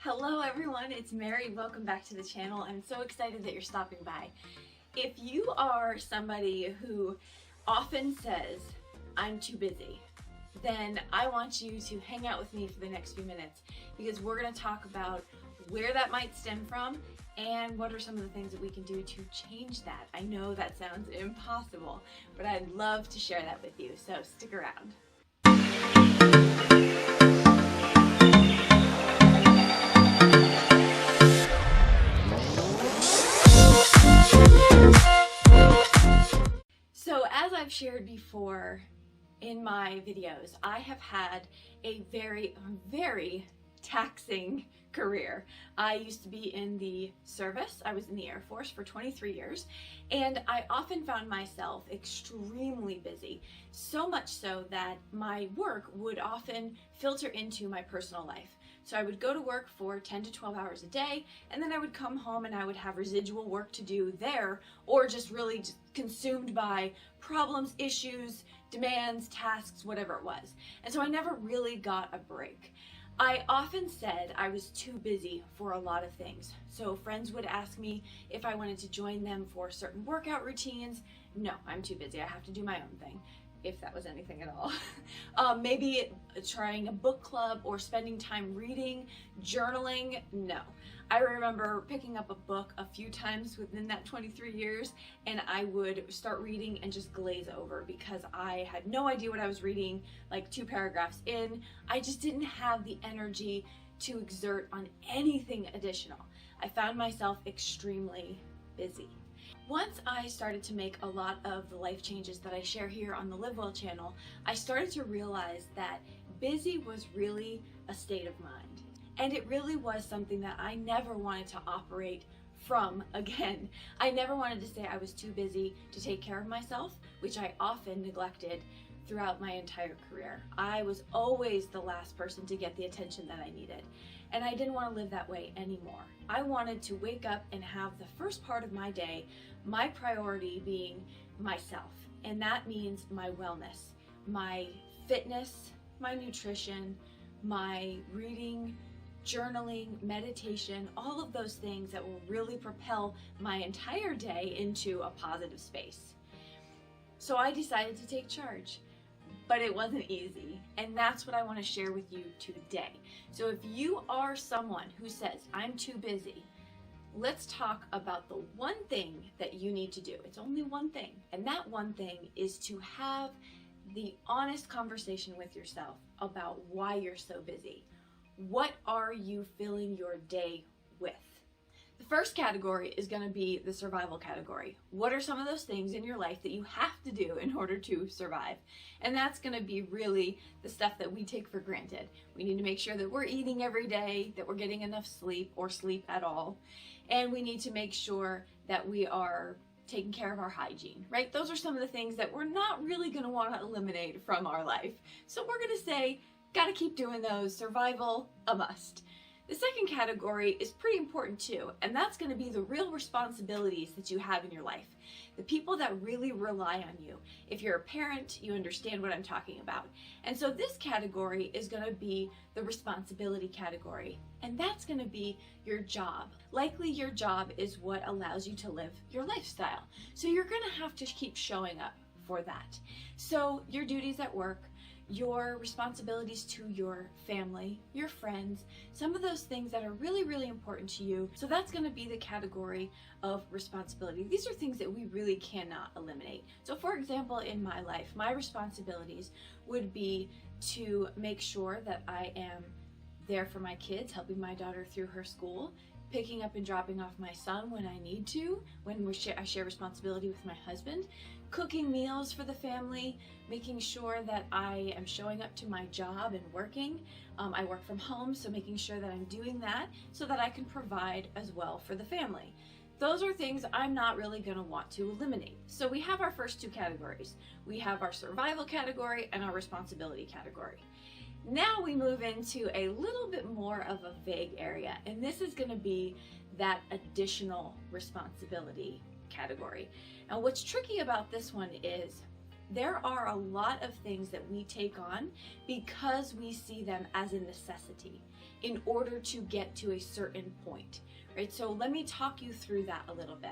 Hello everyone, it's Mary. Welcome back to the channel. I'm so excited that you're stopping by. If you are somebody who often says, I'm too busy, then I want you to hang out with me for the next few minutes because we're going to talk about where that might stem from and what are some of the things that we can do to change that. I know that sounds impossible, but I'd love to share that with you, so stick around. So as I've shared before in my videos, I have had a very taxing career. I used to be in the service. I was in the Air Force for 23 years, and I often found myself extremely busy, so much so that my work would often filter into my personal life. So I would go to work for 10 to 12 hours a day, and then I would come home and I would have residual work to do there, or just really consumed by problems, issues, demands, tasks, whatever it was. And so I never really got a break. I often said I was too busy for a lot of things. So friends would ask me if I wanted to join them for certain workout routines. No, I'm too busy. I have to do my own thing, if that was anything at all. Maybe trying a book club or spending time reading, journaling, no. I remember picking up a book a few times within that 23 years, and I would start reading and just glaze over because I had no idea what I was reading, like 2 paragraphs in. I just didn't have the energy to exert on anything additional. I found myself extremely busy. Once I started to make a lot of the life changes that I share here on the Live Well channel, I started to realize that busy was really a state of mind. And it really was something that I never wanted to operate from again. I never wanted to say I was too busy to take care of myself, which I often neglected throughout my entire career. I was always the last person to get the attention that I needed. And I didn't want to live that way anymore. I wanted to wake up and have the first part of my day, my priority being myself. And that means my wellness, my fitness, my nutrition, my reading, journaling, meditation, all of those things that will really propel my entire day into a positive space. So I decided to take charge. But it wasn't easy, and that's what I want to share with you today. So if you are someone who says, I'm too busy, let's talk about the one thing that you need to do. It's only one thing, and that one thing is to have the honest conversation with yourself about why you're so busy. What are you filling your day with? The first category is going to be the survival category. What are some of those things in your life that you have to do in order to survive? And that's going to be really the stuff that we take for granted. We need to make sure that we're eating every day, that we're getting enough sleep or sleep at all. And we need to make sure that we are taking care of our hygiene, right? Those are some of the things that we're not really going to want to eliminate from our life. So we're going to say, got to keep doing those. Survival, a must. The second category is pretty important too, and that's going to be the real responsibilities that you have in your life. The people that really rely on you. If you're a parent, you understand what I'm talking about. And so this category is going to be the responsibility category, and that's going to be your job. Likely your job is what allows you to live your lifestyle. So you're going to have to keep showing up for that. So your duties at work, your responsibilities to your family, your friends, some of those things that are really important to you. So that's going to be the category of responsibility. These are things that we really cannot eliminate. So for example, in my life, my responsibilities would be to make sure that I am there for my kids, helping my daughter through her school, picking up and dropping off my son when I need to, when I share responsibility with my husband, cooking meals for the family, making sure that I am showing up to my job and working. I work from home, so making sure that I'm doing that so that I can provide as well for the family. Those are things I'm not really going to want to eliminate. So we have our first 2 categories. We have our survival category and our responsibility category. Now we move into a little bit more of a vague area, and this is going to be that additional responsibility category. And what's tricky about this one is there are a lot of things that we take on because we see them as a necessity. in order to get to a certain point, right? So let me talk you through that a little bit.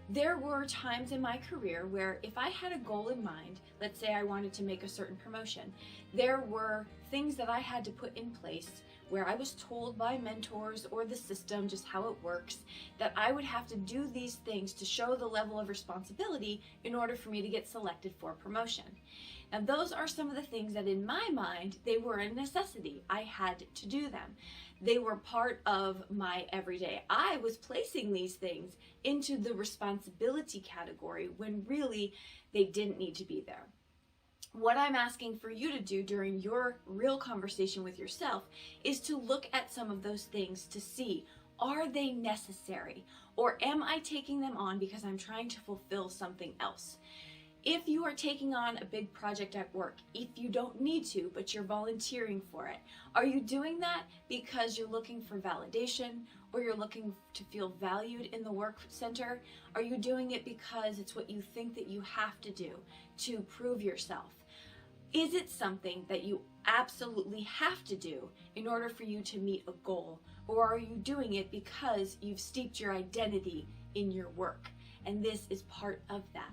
There were times in my career where if I had a goal in mind, let's say I wanted to make a certain promotion, there were things that I had to put in place where I was told by mentors or the system just how it works, that I would have to do these things to show the level of responsibility in order for me to get selected for promotion. Now those are some of the things that in my mind, they were a necessity. I had to do them. They were part of my everyday. I was placing these things into the responsibility category when really they didn't need to be there. What I'm asking for you to do during your real conversation with yourself is to look at some of those things to see, are they necessary? Or am I taking them on because I'm trying to fulfill something else? If you are taking on a big project at work, if you don't need to, but you're volunteering for it, are you doing that because you're looking for validation or you're looking to feel valued in the work center? Are you doing it because it's what you think that you have to do to prove yourself? Is it something that you absolutely have to do in order for you to meet a goal? Or are you doing it because you've steeped your identity in your work? And this is part of that.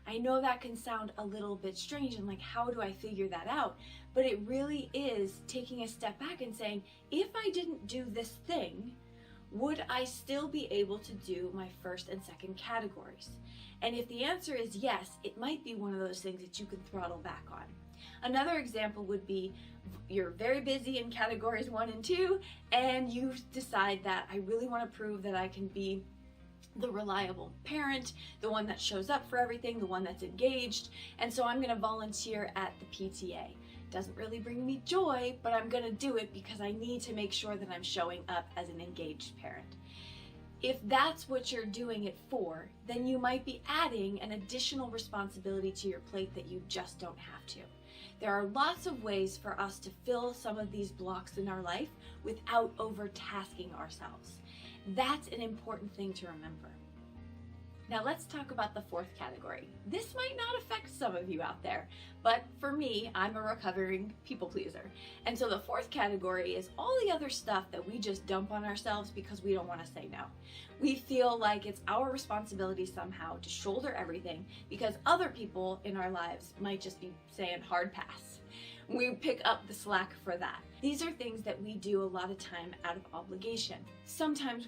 I know that can sound a little bit strange and like, how do I figure that out? But it really is taking a step back and saying, if I didn't do this thing, would I still be able to do my first and second categories? And if the answer is yes, it might be one of those things that you can throttle back on. Another example would be you're very busy in categories 1 and 2, and you decide that I really want to prove that I can be the reliable parent, the one that shows up for everything, the one that's engaged, and so I'm going to volunteer at the PTA. Doesn't really bring me joy, but I'm going to do it because I need to make sure that I'm showing up as an engaged parent. If that's what you're doing it for, then you might be adding an additional responsibility to your plate that you just don't have to. There are lots of ways for us to fill some of these blocks in our life without overtasking ourselves. That's an important thing to remember. Now let's talk about the fourth category. This might not affect some of you out there, but for me, I'm a recovering people pleaser. And so the fourth category is all the other stuff that we just dump on ourselves because we don't want to say no. We feel like it's our responsibility somehow to shoulder everything because other people in our lives might just be saying hard pass. We pick up the slack for that. These are things that we do a lot of time out of obligation. Sometimes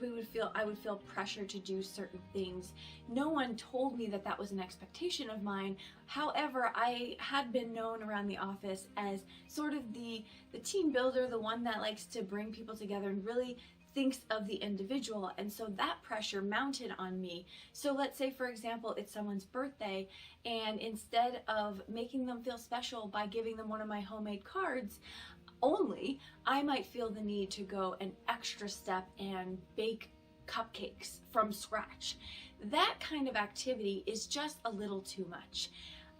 I would feel pressure to do certain things. No one told me that that was an expectation of mine. However, I had been known around the office as sort of the team builder, the one that likes to bring people together and really thinks of the individual, and so that pressure mounted on me. So let's say, for example, it's someone's birthday, and instead of making them feel special by giving them one of my homemade cards only, I might feel the need to go an extra step and bake cupcakes from scratch. That kind of activity is just a little too much.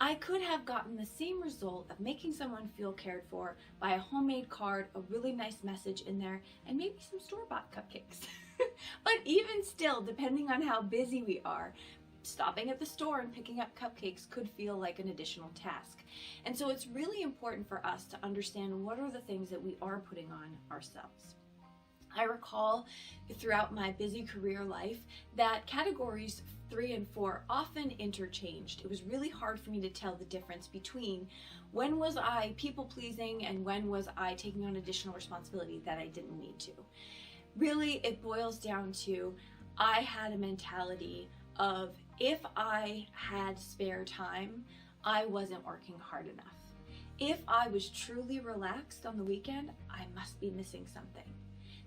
I could have gotten the same result of making someone feel cared for by a homemade card, a really nice message in there, and maybe some store-bought cupcakes. But even still, depending on how busy we are, stopping at the store and picking up cupcakes could feel like an additional task. And so it's really important for us to understand what are the things that we are putting on ourselves. I recall throughout my busy career life that categories 3 and 4 often interchanged. It was really hard for me to tell the difference between when was I people pleasing and when was I taking on additional responsibility that I didn't need to. Really, it boils down to I had a mentality of if I had spare time, I wasn't working hard enough. If I was truly relaxed on the weekend, I must be missing something.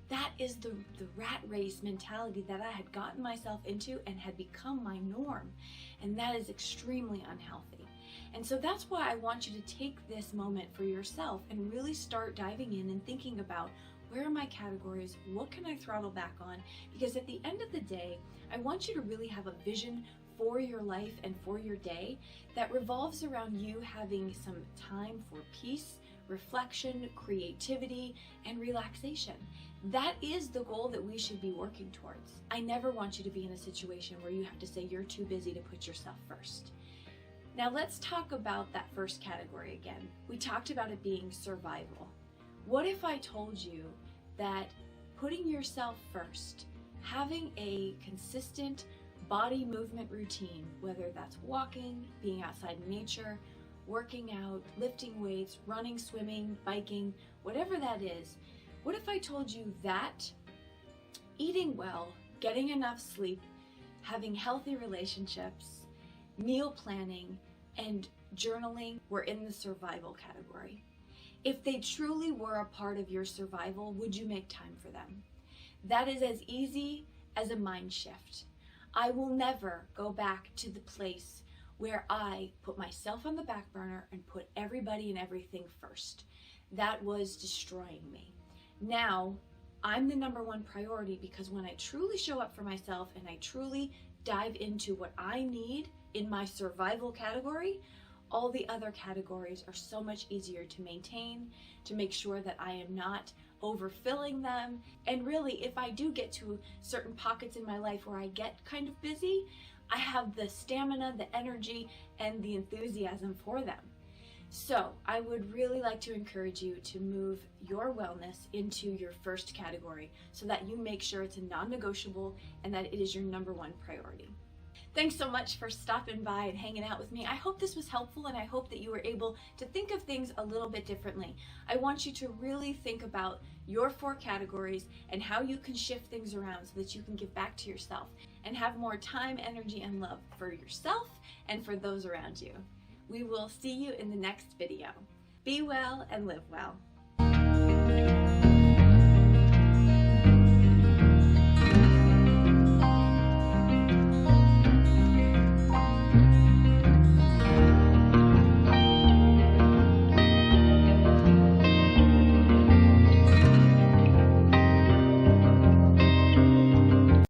That is the rat race mentality that I had gotten myself into and had become my norm. And that is extremely unhealthy. And so that's why I want you to take this moment for yourself and really start diving in and thinking about where are my categories? What can I throttle back on? Because at the end of the day, I want you to really have a vision for your life and for your day that revolves around you having some time for peace, reflection, creativity, and relaxation. That is the goal that we should be working towards. I never want you to be in a situation where you have to say you're too busy to put yourself first. Now let's talk about that first category again. We talked about it being survival. What if I told you that putting yourself first, having a consistent body movement routine, whether that's walking, being outside in nature, working out, lifting weights, running, swimming, biking, whatever that is, what if I told you that eating well, getting enough sleep, having healthy relationships, meal planning, and journaling were in the survival category? If they truly were a part of your survival, would you make time for them? That is as easy as a mind shift. I will never go back to the place where I put myself on the back burner and put everybody and everything first. That was destroying me. Now, I'm the number one priority, because when I truly show up for myself and I truly dive into what I need in my survival category, all the other categories are so much easier to maintain, to make sure that I am not overfilling them. And really, if I do get to certain pockets in my life where I get kind of busy, I have the stamina, the energy, and the enthusiasm for them. So I would really like to encourage you to move your wellness into your first category so that you make sure it's a non-negotiable and that it is your number one priority. Thanks so much for stopping by and hanging out with me. I hope this was helpful, and I hope that you were able to think of things a little bit differently. I want you to really think about your 4 categories and how you can shift things around so that you can give back to yourself and have more time, energy, and love for yourself and for those around you. We will see you in the next video. Be well and live well.